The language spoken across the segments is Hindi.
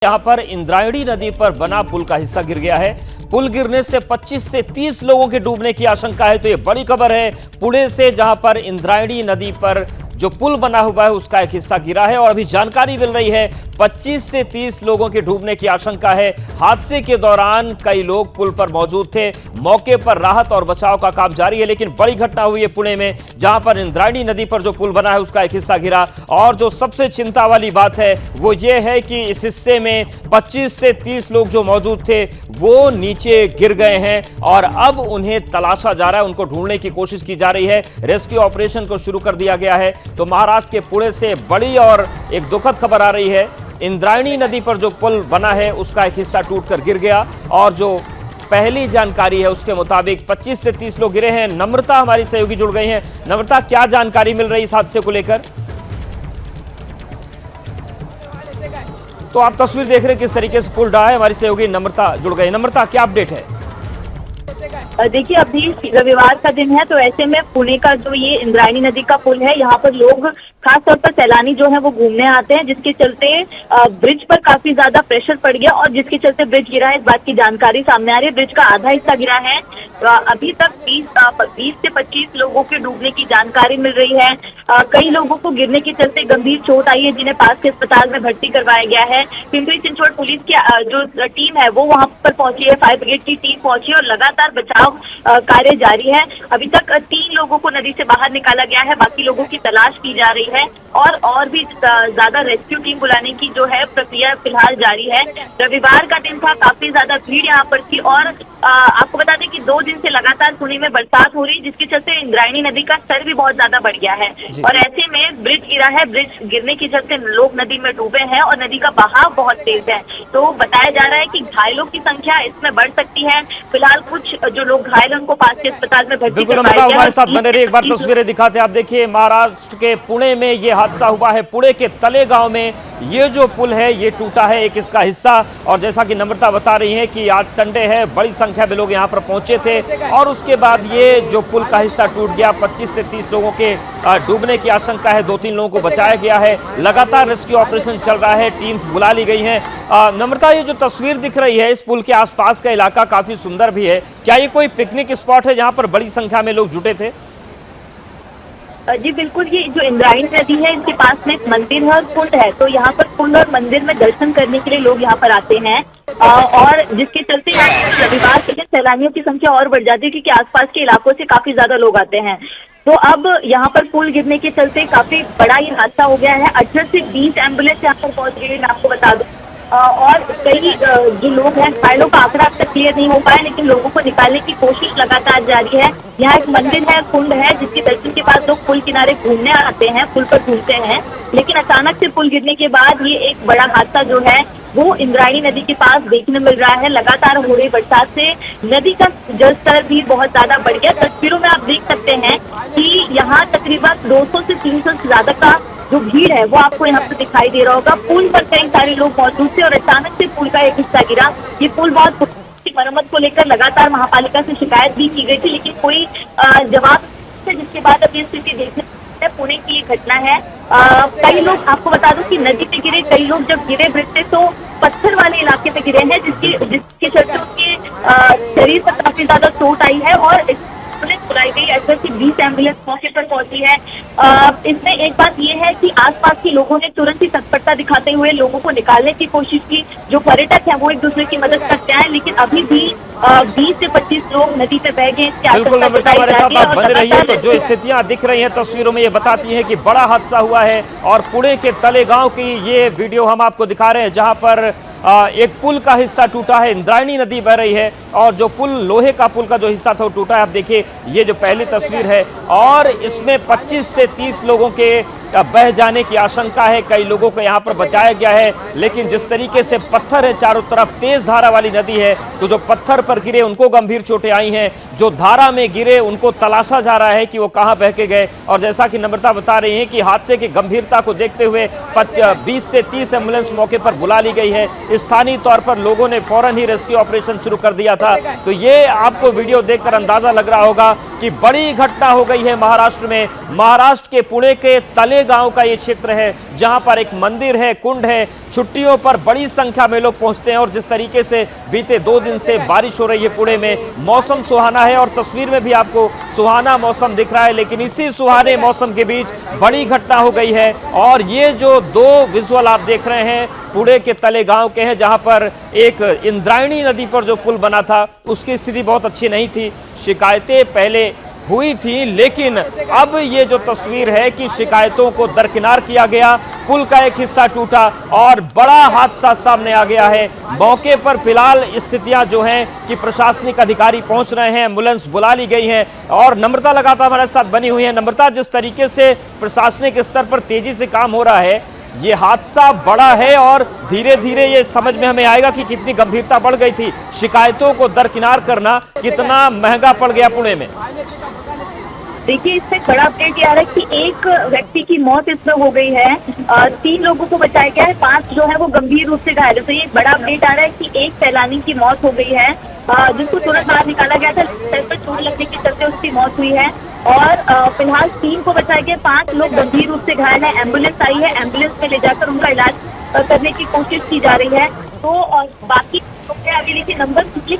यहाँ पर इंद्रायणी नदी पर बना पुल का हिस्सा गिर गया है। पुल गिरने से 25 से 30 लोगों के डूबने की आशंका है। तो ये बड़ी खबर है पुणे से, जहां पर इंद्रायणी नदी पर जो पुल बना हुआ है उसका एक हिस्सा गिरा है और अभी जानकारी मिल रही है 25 से 30 लोगों के डूबने की आशंका है। हादसे के दौरान कई लोग पुल पर मौजूद थे। मौके पर राहत और बचाव का काम जारी है, लेकिन बड़ी घटना हुई है पुणे में, जहां पर इंद्रायणी नदी पर जो पुल बना है उसका एक हिस्सा गिरा। और जो सबसे चिंता वाली बात है वो ये है कि इस हिस्से में 25 से 30 लोग जो मौजूद थे वो नीचे गिर गए हैं और अब उन्हें तलाशा जा रहा है, उनको ढूंढने की कोशिश की जा रही है। रेस्क्यू ऑपरेशन को शुरू कर दिया गया है। तो महाराष्ट्र के पुणे से बड़ी और एक दुखद खबर आ रही है। इंद्रायणी नदी पर जो पुल बना है उसका एक हिस्सा टूटकर गिर गया और जो पहली जानकारी है उसके मुताबिक 25 से 30 लोग गिरे हैं। नम्रता हमारी सहयोगी जुड़ गई हैं। नम्रता, क्या जानकारी मिल रही इस हादसे को लेकर? तो आप तस्वीर देख रहे हैं किस तरीके से पुल डहा है। हमारी सहयोगी नम्रता जुड़ गई। नम्रता, क्या अपडेट है? देखिए, अभी रविवार का दिन है, तो ऐसे में पुणे का जो ये इंद्रायणी नदी का पुल है, यहाँ पर लोग खास तौर पर सैलानी जो है वो घूमने आते हैं, जिसके चलते ब्रिज पर काफी ज्यादा प्रेशर पड़ गया और जिसके चलते ब्रिज गिरा है। इस बात की जानकारी सामने आ रही है। ब्रिज का आधा हिस्सा गिरा है। अभी तक 20 से 25 लोगों के डूबने की जानकारी मिल रही है। कई लोगों को गिरने के चलते गंभीर चोट आई है, जिन्हें पास के अस्पताल में भर्ती करवाया गया है। पिंपरी चिंचवड पुलिस की जो टीम है वो वहां पर पहुंची है, फायर ब्रिगेड की टीम पहुंची और लगातार बचाव कार्य जारी है। अभी तक 3 लोगों को नदी से बाहर निकाला गया है, बाकी लोगों की तलाश की जा रही है और भी ज्यादा रेस्क्यू टीम बुलाने की जो है प्रक्रिया फिलहाल जारी है। रविवार का दिन था, काफी ज्यादा भीड़ यहाँ पर थी और आपको बता दें कि 2 दिन से लगातार पुणे में बरसात हो रही, जिसके चलते इंद्रायणी नदी का स्तर भी बहुत ज्यादा बढ़ गया है और ऐसे में ब्रिज गिरा है। ब्रिज गिरने के चलते लोग नदी में डूबे हैं और नदी का बहाव बहुत तेज है। तो बताया जा रहा है कि घायलों की संख्या इसमें बढ़ सकती है। फिलहाल कुछ जो लोग घायल हैं उनको पास के अस्पताल में भर्ती करवाया गया है। हमारे साथ बने रहिए, एक बार तस्वीरें दिखाते हैं। आप देखिए, महाराष्ट्र के पुणे में ये हादसा हुआ है। पुणे के तलेगांव में ये जो पुल है ये टूटा है, एक इसका हिस्सा। और जैसा कि नम्रता बता रही है कि आज संडे है, बड़ी संख्या में लोग यहाँ पर पहुंचे थे और उसके बाद ये जो पुल का हिस्सा टूट गया। 25 से 30 लोगों के डूबने की आशंका है। 2-3 लोगों को बचाया गया है। लगातार रेस्क्यू ऑपरेशन चल रहा है, टीम बुला ली गई है। नम्रता, ये जो तस्वीर दिख रही है इस पुल के आसपास का इलाका काफी सुंदर भी है। क्या ये कोई पिकनिक स्पॉट है जहाँ पर बड़ी संख्या में लोग जुटे थे? जी बिल्कुल, ये जो इंद्रायणी नदी है इसके पास में एक मंदिर है और कुंड है, तो यहाँ पर कुंड और मंदिर में दर्शन करने के लिए लोग यहाँ पर आते हैं और जिसके चलते रविवार के दिन सैलानियों की संख्या और बढ़ जाती है, क्योंकि आसपास के इलाकों से काफी ज्यादा लोग आते हैं। तो अब यहाँ पर पुल गिरने के चलते काफी बड़ा ये हादसा हो गया है। 18 से 20 एम्बुलेंस यहाँ पर पहुंच गई है, मैं आपको बता दूं। और कई जो लोग हैं, घायलों का आंकड़ा अब तक क्लियर नहीं हो पाया, लेकिन लोगों को निकालने की कोशिश लगातार जारी है। यहाँ एक मंदिर है, कुंड है, जिसके दर्शन के बाद लोग पुल किनारे घूमने आते हैं, पुल पर घूमते हैं। लेकिन अचानक से पुल गिरने के बाद ये एक बड़ा हादसा जो है वो इंद्रायणी नदी के पास देखने मिल रहा है। लगातार हो रही बरसात से नदी का जलस्तर भी बहुत ज्यादा बढ़ गया। तस्वीरों में आप देख सकते हैं कि यहाँ तकरीबन 200 से 300 से ज्यादा का जो भीड़ है वो आपको यहाँ पर दिखाई दे रहा होगा। पुल पर कई सारे लोग मौजूद थे और अचानक से पुल का एक हिस्सा गिरा। ये पुल बहुत मरम्मत को लेकर लगातार महापालिका से शिकायत भी की गई थी, लेकिन कोई जवाब, जिसके बाद अब ये स्थिति देखने पुणे की ये घटना है। कई लोग, आपको बता दूं कि नदी पे गिरे, कई लोग जब गिरे ब्रिज से तो पत्थर वाले इलाके पे गिरे हैं, जिसके चलते उनके शरीर पर काफी ज्यादा चोट आई है और एम्बुलेंस बुलाई गई। 18 से 20 एम्बुलेंस मौके पर पहुंची है। इसमें एक बात यह है कि आसपास के लोगों ने तुरंत ही तत्परता दिखाते हुए लोगों को निकालने की कोशिश की। जो पर्यटक हैं वो एक दूसरे की मदद करते हैं, लेकिन अभी भी 20 से 25 लोग नदी पे बह गए। बिल्कुल नम्रता, हमारे साथ आप बने रहिए। तो जो स्थितियां दिख रही हैं तस्वीरों में, ये बताती हैं कि बड़ा हादसा हुआ है और पुणे के तलेगांव की ये वीडियो हम आपको दिखा रहे हैं, जहां पर एक पुल का हिस्सा टूटा है। इंद्रायणी नदी बह रही है और जो पुल, लोहे का पुल का जो हिस्सा था वो टूटा है। आप देखिए, ये जो पहली तस्वीर है और इसमें 25 से 30 लोगों के बह जाने की आशंका है। कई लोगों को यहाँ पर बचाया गया है, लेकिन जिस तरीके से पत्थर है चारों तरफ, तेज धारा वाली नदी है, तो जो पत्थर पर गिरे उनको गंभीर चोटें आई हैं। जो धारा में गिरे उनको तलाशा जा रहा है कि वो कहाँ बह के गए। और जैसा कि नम्रता बता रही है कि हादसे की गंभीरता को देखते हुए 20 से 30 एम्बुलेंस मौके पर बुला ली गई है। स्थानीय तौर पर लोगों ने फौरन ही रेस्क्यू ऑपरेशन शुरू कर दिया था। तो ये आपको वीडियो देखकर अंदाजा लग रहा होगा कि बड़ी घटना हो गई है महाराष्ट्र में। महाराष्ट्र के पुणे के तलेगांव का ये क्षेत्र है जहां पर एक मंदिर है, कुंड है। छुट्टियों पर बड़ी संख्या में लोग पहुंचते हैं और जिस तरीके से बीते 2 दिन से बारिश हो रही है पुणे में, मौसम सुहाना है और तस्वीर में भी आपको सुहाना मौसम दिख रहा है। लेकिन इसी सुहाने मौसम के बीच बड़ी घटना हो गई है और ये जो 2 विजुअल आप देख रहे हैं पुणे के तलेगांव के हैं, जहां पर एक इंद्रायणी नदी पर जो पुल बना था उसकी स्थिति बहुत अच्छी नहीं थी। शिकायतें पहले हुई थी, लेकिन अब ये जो तस्वीर है कि शिकायतों को दरकिनार किया गया, पुल का एक हिस्सा टूटा और बड़ा हादसा सामने आ गया है। मौके पर फिलहाल स्थितियां जो हैं कि प्रशासनिक अधिकारी पहुंच रहे हैं, एम्बुलेंस बुला ली गई है और नम्रता लगातार हमारे साथ बनी हुई है। नम्रता, जिस तरीके से प्रशासनिक स्तर पर तेजी से काम हो रहा है, ये हादसा बड़ा है और धीरे धीरे ये समझ में हमें आएगा कि कितनी गंभीरता बढ़ गई थी। शिकायतों को दरकिनार करना कितना महंगा पड़ गया पुणे में। देखिए, इससे बड़ा अपडेट ये आ रहा है कि एक व्यक्ति की मौत इसमें हो गई है, 3 लोगों को बचाया गया है, 5 जो है वो गंभीर रूप से घायल है। तो ये एक बड़ा अपडेट आ रहा है कि एक सैलानी की मौत हो गई है, जिसको तुरंत बाहर निकाला गया था। सर पर चोट लगने के चलते उसकी मौत हुई है और फिलहाल 3 को बचाया गया, 5 लोग गंभीर रूप से घायल है। एम्बुलेंस आई है, एम्बुलेंस में ले जाकर उनका इलाज करने की कोशिश की जा रही है। तो बाकी अभी देखिए नंबर किसी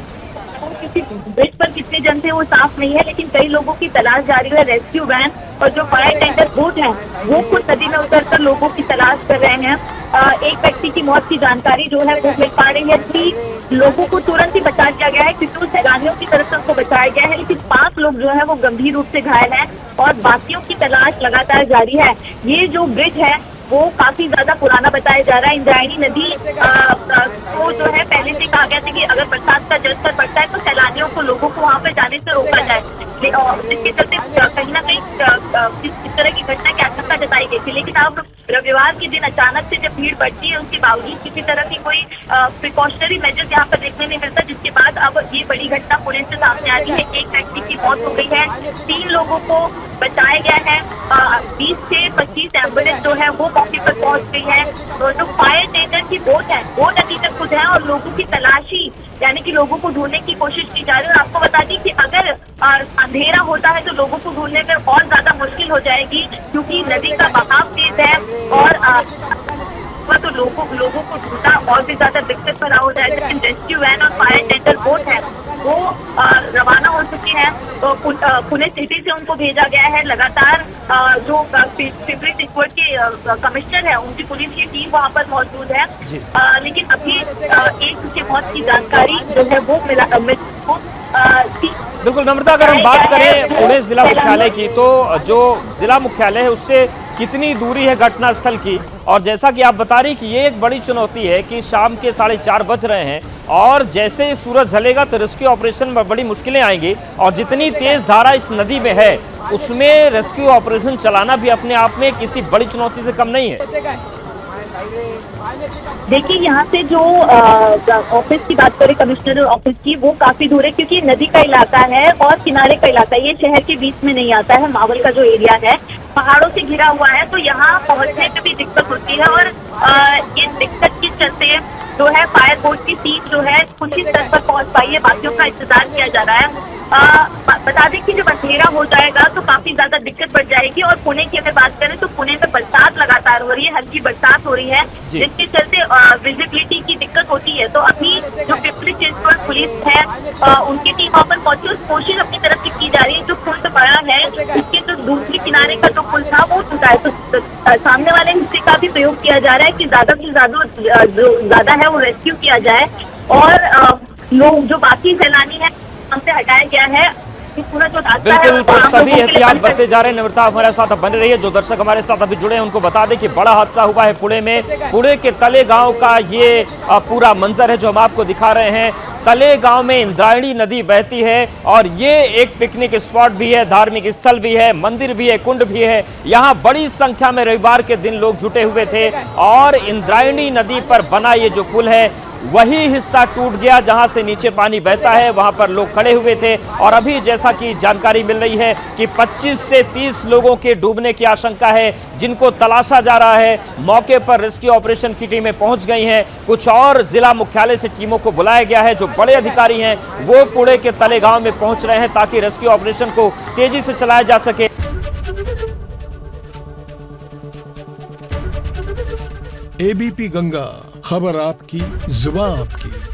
ब्रिज पर कितने जन थे वो साफ नहीं है, लेकिन कई लोगों की तलाश जारी है। रेस्क्यू वैन और जो फायर टेंडर बोट है वो खुद नदी में उतरकर लोगों की तलाश कर रहे हैं। एक व्यक्ति की मौत की जानकारी जो है वो मिल पा रही है कि लोगों को तुरंत ही बचा लिया गया है क्योंकि उन सैलानियों की तरफ से उनको बचाया गया है, लेकिन 5 लोग जो है वो गंभीर रूप से घायल हैं और बाकियों की तलाश लगातार जारी है। ये जो ब्रिज है वो काफी ज्यादा पुराना बताया जा रहा है। इंद्रायणी नदी को जो है पहले से कहा गया था कि अगर बरसात का जल स्तर बढ़ता है तो सैलानियों को, लोगों को वहां पर जाने से रोका जाए, जिसके चलते कहीं ना कहीं इस तरह की घटना की आशंका जताई गई थी। लेकिन अब रविवार के दिन अचानक से जब भीड़ बढ़ती है उसके बावजूद किसी तरह की कोई प्रिकॉशनरी मेजर्स यहाँ पर देखने नहीं मिलता, जिसके बाद अब ये बड़ी घटना पुणे से सामने आ रही है। एक व्यक्ति की मौत हो गई है, 3 लोगों को बचाया गया है, 20 से 25 एम्बुलेंस जो है वो मौके पर पहुंच गई है। तो जो फायर टेंडर की बोट है वो नदी तक खुद है और लोगों की तलाशी यानी कि लोगों को ढूंढने की कोशिश की जा रही है। और आपको बता दी कि अगर अंधेरा होता है तो लोगों को ढूंढने में और ज्यादा मुश्किल हो जाएगी क्योंकि नदी का बहाव तेज है और तो लोगों को ढूंढना और भी ज्यादा दिक्कत भरा हो जाएगा। लेकिन रेस्क्यू वैन और फायर टेंडर बोट है वो रवाना हो चुकी है, तो पुणे सिटी से उनको भेजा गया है। लगातार जो पिंपरी चिंचवड के कमिश्नर है उनकी पुलिस की टीम वहां पर मौजूद है, लेकिन अभी एक की मौत की जानकारी जो है वो बिल्कुल। नम्रता, अगर हम बात करें पुणे जिला मुख्यालय की, तो जो जिला मुख्यालय है उससे कितनी दूरी है घटना स्थल की? और जैसा कि आप बता रही कि ये एक बड़ी चुनौती है कि शाम के 4:30 बज रहे हैं और जैसे ही सूरज ढलेगा तो रेस्क्यू ऑपरेशन में बड़ी मुश्किलें आएंगी और जितनी तेज धारा इस नदी में है उसमें रेस्क्यू ऑपरेशन चलाना भी अपने आप में किसी बड़ी चुनौती से कम नहीं है। देखिए, यहाँ से जो ऑफिस की बात करें कमिश्नर ऑफिस की, वो काफी दूर है क्योंकि नदी का इलाका है और किनारे का इलाका है, ये शहर के बीच में नहीं आता है। मावल का जो एरिया है पहाड़ों से घिरा हुआ है, तो यहाँ पहुंचने में भी दिक्कत होती है और ये दिक्कत के चलते जो है फायर बोर्ड की टीम जो है कुछ ही स्तर पर पहुंच पाई है, बाकियों का इंतजार किया जा रहा है। बता दें कि जब अंधेरा हो जाएगा तो काफी ज्यादा दिक्कत बढ़ जाएगी। और पुणे की अगर बात करें तो पुणे में बरसात लगातार हो रही है, हल्की बरसात हो रही है, जिसके चलते विजिबिलिटी की दिक्कत होती है। तो अभी जो पिंपरी चिंचवड पुलिस है उनकी टीम वहां पर पहुंची, उस कोशिश अपनी तरफ से की जा रही है। जो पुल बड़ा है उसके जो दूसरे किनारे का जो पुल था वो टूटा है, तो सामने वाले हिस्से का भी प्रयोग किया जा रहा है कि ज्यादा से ज्यादा जो ज्यादा है वो रेस्क्यू किया जाए और लोग जो बाकी सैलानी है हमसे हटाया गया है। पूरा जो बिल्कुल, तो सभी एहतियात बरते जा रहे हैं। नम्रता हमारे साथ बने रही है। जो दर्शक हमारे साथ अभी जुड़े हैं उनको बता दें कि बड़ा हादसा हुआ है पुणे में। पुणे के तलेगांव का ये पूरा मंजर है जो हम आपको दिखा रहे हैं। तलेगांव में इंद्रायणी नदी बहती है और ये एक पिकनिक स्पॉट भी है, धार्मिक स्थल भी है, मंदिर भी है, कुंड भी है। यहाँ बड़ी संख्या में रविवार के दिन लोग जुटे हुए थे और इंद्रायणी नदी पर बना ये जो पुल है वही हिस्सा टूट गया जहां से नीचे पानी बहता है। वहां पर लोग खड़े हुए थे और अभी जैसा कि जानकारी मिल रही है कि 25 से 30 लोगों के डूबने की आशंका है, जिनको तलाशा जा रहा है। मौके पर रेस्क्यू ऑपरेशन की टीमें पहुंच गई हैं। कुछ और जिला मुख्यालय से टीमों को बुलाया गया है। जो बड़े अधिकारी हैं वो पुणे के तले गांव में पहुंच रहे हैं ताकि रेस्क्यू ऑपरेशन को तेजी से चलाया जा सके। एबीपी गंगा, खबर आपकी, जुबान आपकी।